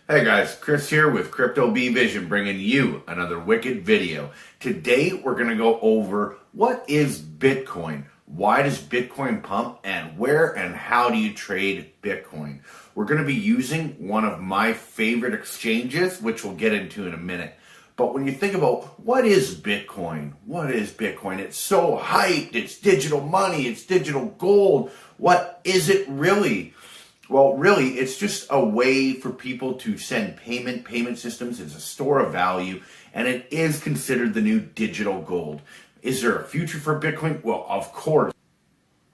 Hey guys, Chris here with Crypto B Vision bringing you another wicked video. Today we're going to go over what is Bitcoin, why does Bitcoin pump, and where and how do you trade Bitcoin. We're going to be using one of my favorite exchanges, which we'll get into in a minute. But when you think about what is Bitcoin, It's so hyped, it's digital money, it's digital gold. What is it really? Well, really, it's just a way for people to send payment systems. It's a store of value, and it is considered the new digital gold. Is there a future for Bitcoin? Well, of course.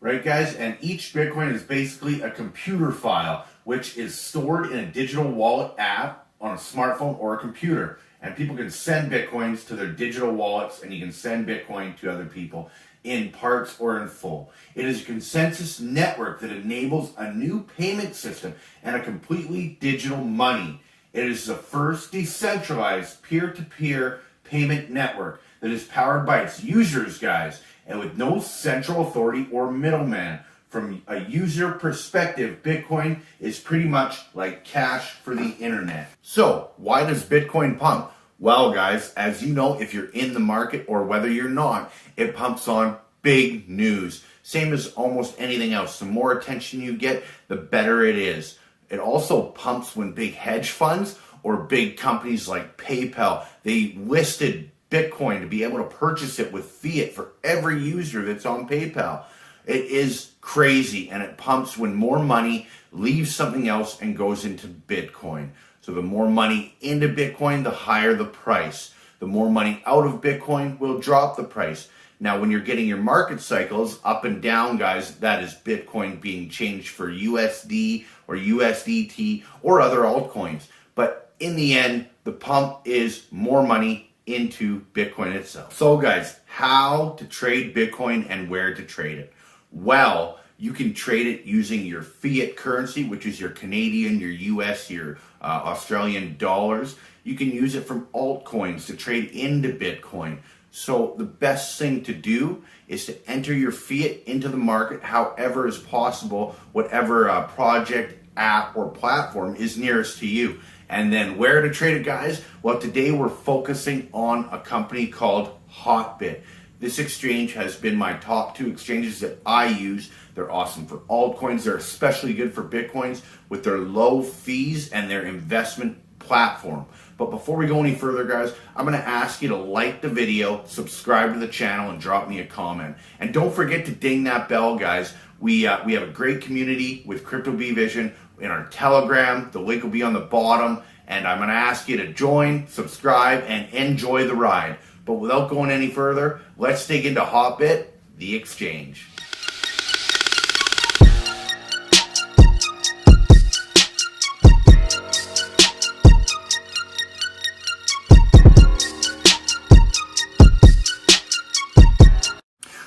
Right, guys? And each Bitcoin is basically a computer file, which is stored in a digital wallet app on a smartphone or a computer. And people can send Bitcoins to their digital wallets, and you can send Bitcoin to other people in parts or in full. It is a consensus network that enables a new payment system and a completely digital money. It is the first decentralized peer-to-peer payment network that is powered by its users, guys, and with no central authority or middleman. From a user perspective, Bitcoin is pretty much like cash for the internet. So, why does Bitcoin pump? Well, guys, as you know, if you're in the market or whether you're not, it pumps on big news. Same as almost anything else. The more attention you get, the better it is. It also pumps when big hedge funds or big companies like PayPal, they listed Bitcoin to be able to purchase it with fiat for every user that's on PayPal. It is crazy, and it pumps when more money leaves something else and goes into Bitcoin. So the more money into Bitcoin, the higher the price. The more money out of Bitcoin will drop the price. Now, when you're getting your market cycles up and down, guys, that is Bitcoin being changed for USD or USDT or other altcoins. But in the end, the pump is more money into Bitcoin itself. So, guys, how to trade Bitcoin and where to trade it? Well, you can trade it using your fiat currency, which is your Canadian, your US, your Australian dollars. You can use it from altcoins to trade into Bitcoin. So the best thing to do is to enter your fiat into the market however is possible, whatever project, app, or platform is nearest to you. And then where to trade it, guys? Well, today we're focusing on a company called Hotbit. This exchange has been my top two exchanges that I use. They're awesome for altcoins. They're especially good for Bitcoins with their low fees and their investment platform. But before we go any further, guys, I'm going to ask you to like the video, subscribe to the channel, and drop me a comment. And don't forget to ding that bell, guys. We have a great community with Crypto B Vision in our Telegram. The link will be on the bottom. And I'm going to ask you to join, subscribe, and enjoy the ride. But without going any further, let's dig into Hotbit, the exchange.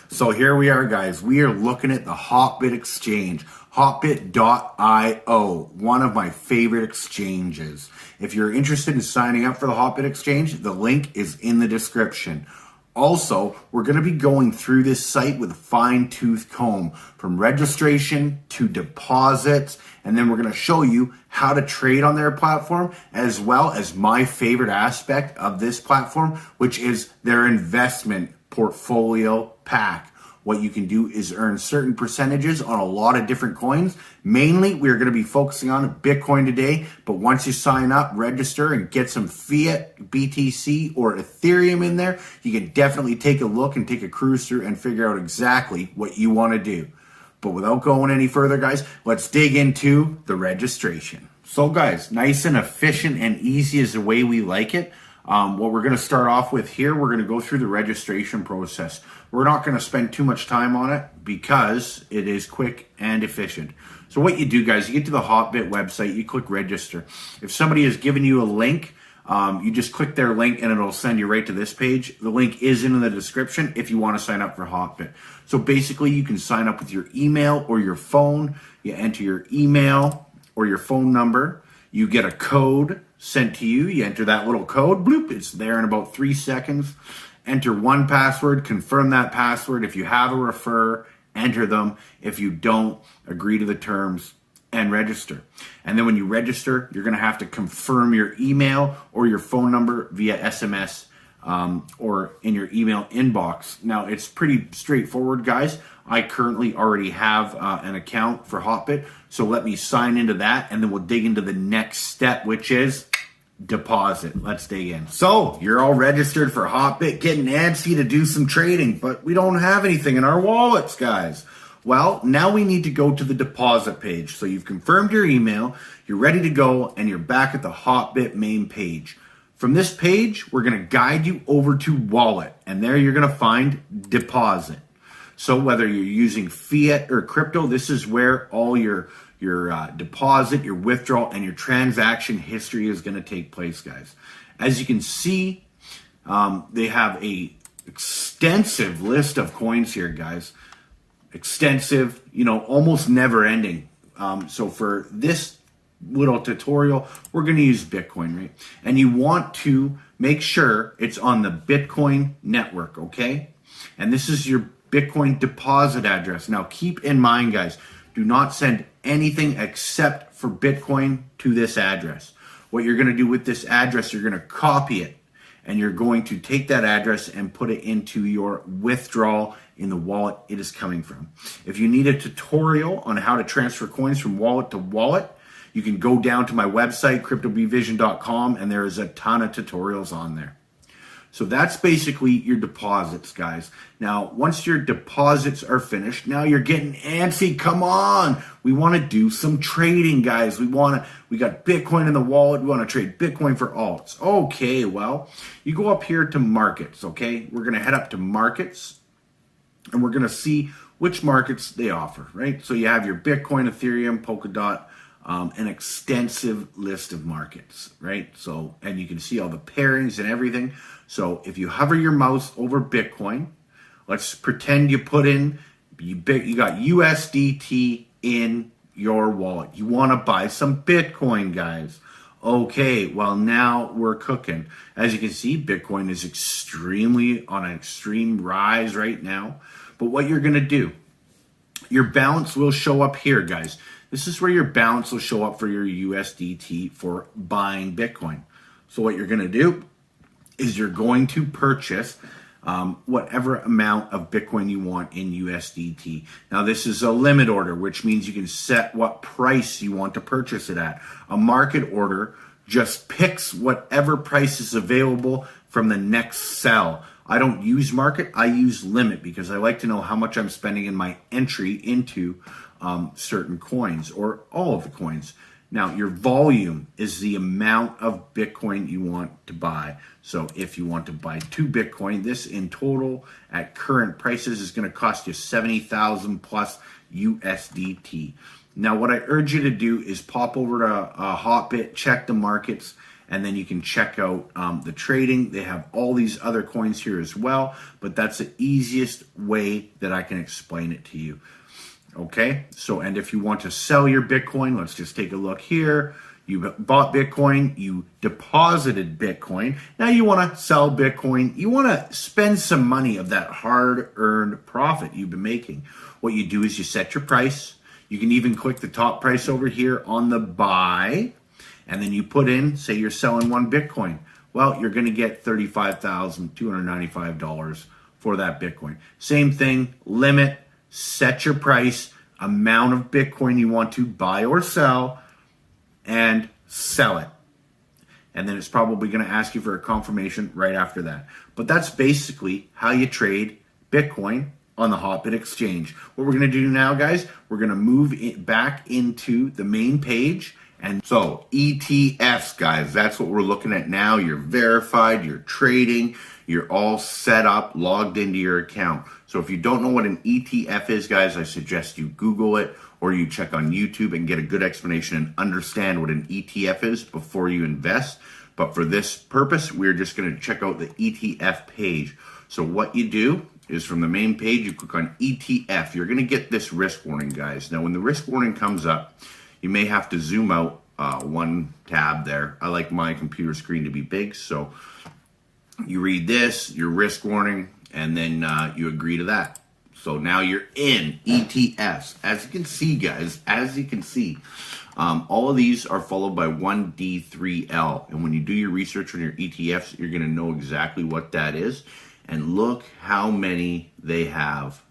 So here we are, guys. We are looking at the Hotbit exchange, hotbit.io, one of my favorite exchanges. If you're interested in signing up for the Hotbit exchange, the link is in the description. Also, we're going to be going through this site with a fine-tooth comb, from registration to deposits, and then we're going to show you how to trade on their platform, as well as my favorite aspect of this platform, which is their investment portfolio pack. What you can do is earn certain percentages on a lot of different coins. Mainly, we're going to be focusing on Bitcoin today, but once you sign up, register, and get some fiat, BTC, or Ethereum in there, you can definitely take a look and take a cruise through and figure out exactly what you want to do. But without going any further, guys, let's dig into the registration. So, guys, nice and efficient and easy is the way we like it. What we're going to start off with here, we're going to go through the registration process. We're not going to spend too much time on it because it is quick and efficient. So what you do, guys, you get to the Hotbit website, you click register. If somebody has given you a link, you just click their link and it'll send you right to this page. The link is in the description if you want to sign up for Hotbit. So basically, you can sign up with your email or your phone. You enter your email or your phone number. You get a code sent to you. You enter that little code. Bloop, it's there in about 3 seconds. Enter one password, confirm that password. If you have a refer, enter them. If you don't, agree to the terms, and register. And then when you register, you're going to have to confirm your email or your phone number via SMS or in your email inbox. Now, it's pretty straightforward, guys. I currently already have an account for Hotbit, so let me sign into that, and then we'll dig into the next step, which is deposit. Let's dig in. So, you're all registered for Hotbit, getting antsy to do some trading, but we don't have anything in our wallets, guys. Well, now we need to go to the deposit page. So you've confirmed your email, you're ready to go, and you're back at the Hotbit main page. From this page, we're going to guide you over to wallet, and there you're going to find deposit. So whether you're using fiat or crypto, this is where all your deposit, your withdrawal, and your transaction history is going to take place, guys. As you can see, they have a extensive list of coins here, guys. Extensive, almost never ending. So for this little tutorial, we're going to use Bitcoin, right? And you want to make sure it's on the Bitcoin network, okay? And this is your Bitcoin deposit address. Now keep in mind, guys, do not send anything except for Bitcoin to this address. What you're going to do with this address, you're going to copy it, and you're going to take that address and put it into your withdrawal in the wallet it is coming from. If you need a tutorial on how to transfer coins from wallet to wallet, you can go down to my website, cryptobvision.com, and there is a ton of tutorials on there. So that's basically your deposits, guys. Now, once your deposits are finished, now you're getting antsy. Come on. We want to do some trading, guys. We got Bitcoin in the wallet. We want to trade Bitcoin for alts. Okay, well, you go up here to markets, okay? We're going to head up to markets, and we're going to see which markets they offer, right? So you have your Bitcoin, Ethereum, Polkadot, an extensive list of markets, right? So, and you can see all the pairings and everything. So if you hover your mouse over Bitcoin, let's pretend you put in, you got USDT in your wallet. You want to buy some Bitcoin, guys. Okay, well, now we're cooking. As you can see, Bitcoin is on an extreme rise right now. But what you're going to do, your balance will show up here, guys. This is where your balance will show up for your USDT for buying Bitcoin. So what you're going to do is you're going to purchase whatever amount of Bitcoin you want in USDT. Now, this is a limit order, which means you can set what price you want to purchase it at. A market order just picks whatever price is available from the next sell. I don't use market, I use limit, because I like to know how much I'm spending in my entry into certain coins or all of the coins. Now, your volume is the amount of Bitcoin you want to buy. So if you want to buy 2 Bitcoin, this in total at current prices is going to cost you 70,000 plus USDT. Now, what I urge you to do is pop over to Hotbit, check the markets, and then you can check out the trading. They have all these other coins here as well, but that's the easiest way that I can explain it to you. Okay, so, and if you want to sell your Bitcoin, let's just take a look here. You bought Bitcoin, you deposited Bitcoin. Now you want to sell Bitcoin. You want to spend some money of that hard-earned profit you've been making. What you do is you set your price. You can even click the top price over here on the buy, and then you put in, say you're selling 1 Bitcoin. Well, you're going to get $35,295 for that Bitcoin. Same thing, limit. Set your price, amount of Bitcoin you want to buy or sell, and sell it. And then it's probably going to ask you for a confirmation right after that. But that's basically how you trade Bitcoin on the Hotbit exchange. What we're going to do now, guys, we're going to move it back into the main page. And so ETFs, guys, that's what we're looking at now. You're verified, you're trading, you're all set up, logged into your account. So if you don't know what an ETF is, guys, I suggest you Google it or you check on YouTube and get a good explanation and understand what an ETF is before you invest. But for this purpose, we're just going to check out the ETF page. So what you do is from the main page, you click on ETF. You're going to get this risk warning, guys. Now, when the risk warning comes up, you may have to zoom out one tab there. I like my computer screen to be big, so you read this, your risk warning, and then you agree to that. So now you're in ETFs. As you can see, guys, all of these are followed by 1D3L. And when you do your research on your ETFs, you're going to know exactly what that is. And look how many they have.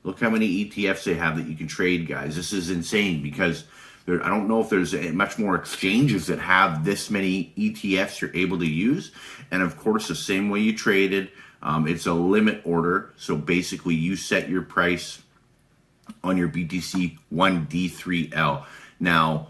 Look how many ETFs they have that you can trade, guys. This is insane because I don't know if there's much more exchanges that have this many ETFs you're able to use. And of course, the same way you traded, it's a limit order. So basically, you set your price on your BTC 1D3L. Now,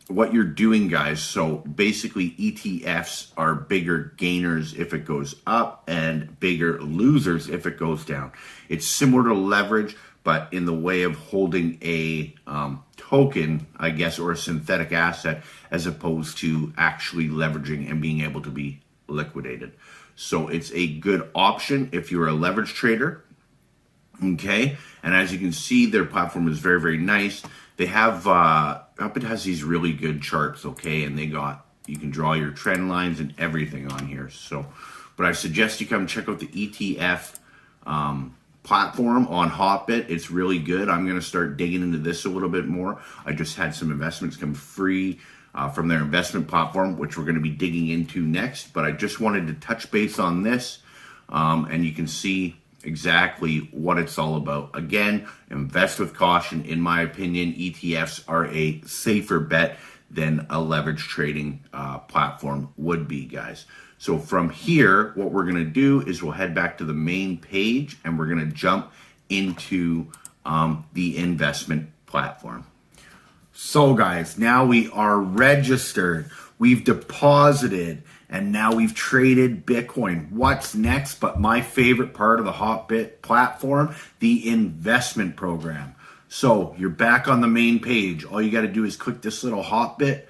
what you're doing, guys, so basically ETFs are bigger gainers if it goes up and bigger losers if it goes down. It's similar to leverage, but in the way of holding a token, I guess, or a synthetic asset, as opposed to actually leveraging and being able to be liquidated. So it's a good option if you're a leverage trader. Okay, and as you can see, their platform is very, very nice. They have Hotbit has these really good charts, okay, and you can draw your trend lines and everything on here. So, but I suggest you come check out the ETF platform on Hotbit. It's really good. I'm going to start digging into this a little bit more. I just had some investments come free from their investment platform, which we're going to be digging into next. But I just wanted to touch base on this, and you can see exactly what it's all about. Again, invest with caution. In my opinion, ETFs are a safer bet than a leverage trading platform would be, guys. So from here, what we're going to do is we'll head back to the main page and we're going to jump into the investment platform. So guys, now we are registered, we've deposited, and now we've traded Bitcoin. What's next? But my favorite part of the Hotbit platform, the investment program. So you're back on the main page. All you got to do is click this little Hotbit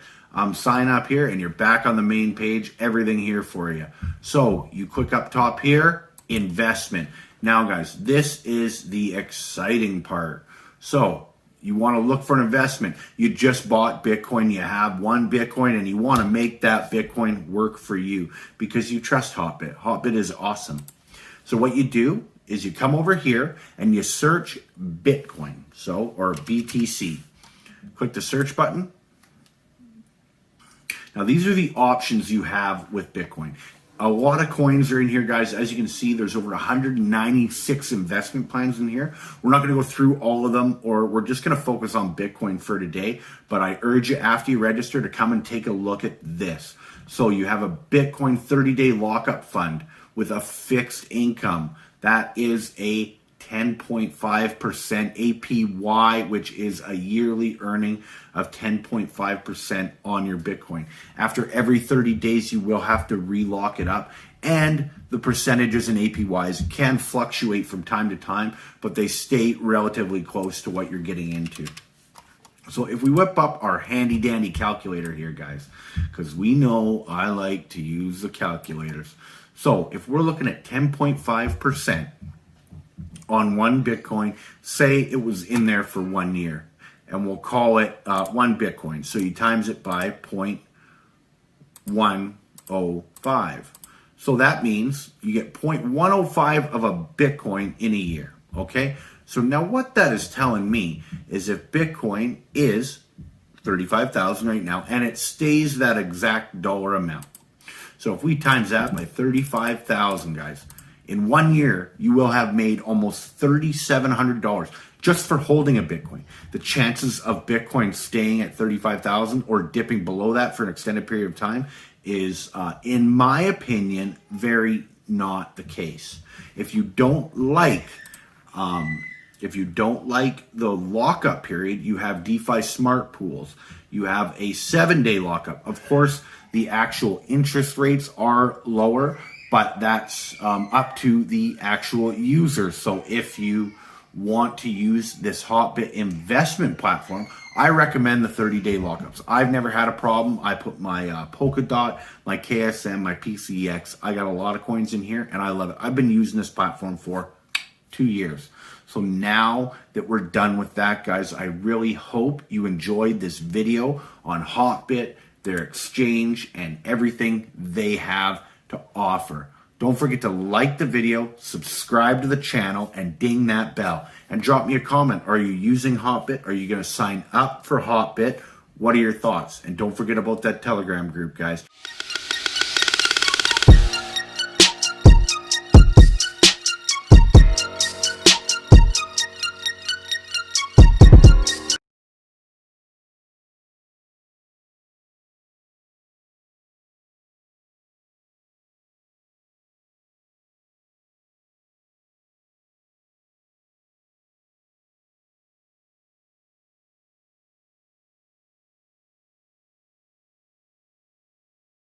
sign up here, and you're back on the main page. Everything here for you. So you click up top here, investment. Now, guys, this is the exciting part. So you want to look for an investment. You just bought Bitcoin. You have one Bitcoin, and you want to make that Bitcoin work for you because you trust Hotbit. Hotbit is awesome. So what you do is you come over here and you search Bitcoin, or BTC. Click the search button. Now, these are the options you have with Bitcoin. A lot of coins are in here, guys. As you can see, there's over 196 investment plans in here. We're not going to go through all of them, or we're just going to focus on Bitcoin for today. But I urge you, after you register, to come and take a look at this. So you have a Bitcoin 30-day lockup fund with a fixed income. That is a 10.5% APY, which is a yearly earning of 10.5% on your Bitcoin. After every 30 days, you will have to relock it up. And the percentages and APYs can fluctuate from time to time, but they stay relatively close to what you're getting into. So if we whip up our handy dandy calculator here, guys, because we know I like to use the calculators. So if we're looking at 10.5%, on one Bitcoin, say it was in there for 1 year, and we'll call it 1 Bitcoin. So you times it by 0.105. So that means you get 0.105 of a Bitcoin in a year, okay? So now what that is telling me is if Bitcoin is 35,000 right now, and it stays that exact dollar amount. So if we times that by 35,000, guys, in 1 year, you will have made almost $3,700 just for holding a Bitcoin. The chances of Bitcoin staying at 35,000 or dipping below that for an extended period of time is, in my opinion, very not the case. If you don't like the lockup period, you have DeFi smart pools. You have a 7-day lockup. Of course, the actual interest rates are lower, but that's up to the actual user. So if you want to use this Hotbit investment platform, I recommend the 30-day lockups. I've never had a problem. I put my Polkadot, my KSM, my PCX. I got a lot of coins in here, and I love it. I've been using this platform for 2 years. So now that we're done with that, guys, I really hope you enjoyed this video on Hotbit, their exchange, and everything they have to offer. Don't forget to like the video, subscribe to the channel, and ding that bell. And drop me a comment. Are you using Hotbit? Are you going to sign up for Hotbit? What are your thoughts? And don't forget about that Telegram group, guys.